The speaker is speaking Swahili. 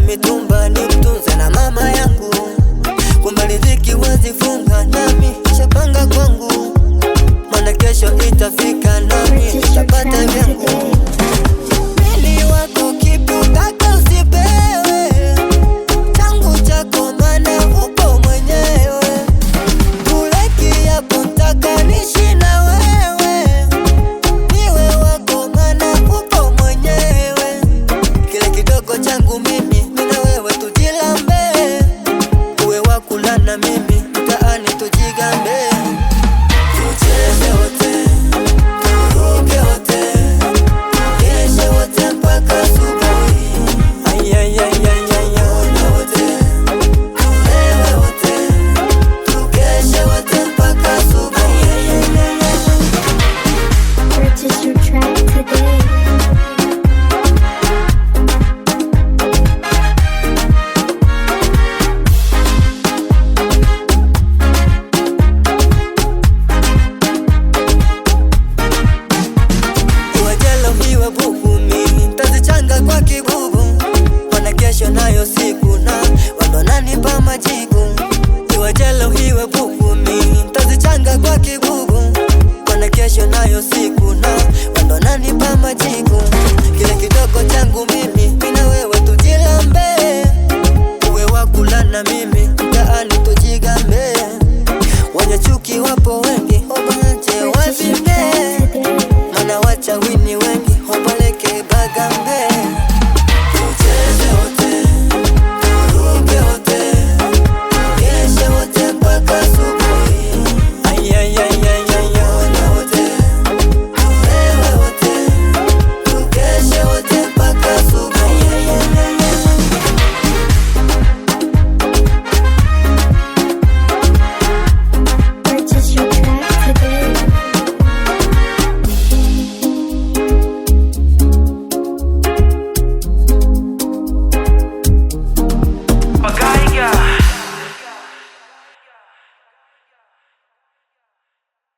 mitumba ni mtunze na mama yangu, kumbe riziki wazifunga nami shapanga kwangu, mana kesho itafika nami nitapata vyangu. Mili wako kipi utaka usipewe, changu chako mana upo mwenyewe, kule kiapo ntaka nishi na wewe, niwe wako mana upo mwenyewe, kile kidogo changu mimi na mimi mtaani tujigambe, tucheze wote, turuke wote, keshe wote mpaka asubuhi. Ona wote, tulewe wote, tukeshe wote mpaka asubuhi. Purchase your track today. Kwa kibubu, wana kesho nayo siku na wando nanipa majibu. Iwe jelo iwe bukumi, ntazichanga kwa kibubu, wana kesho nayo siku na wando nanipa majibu.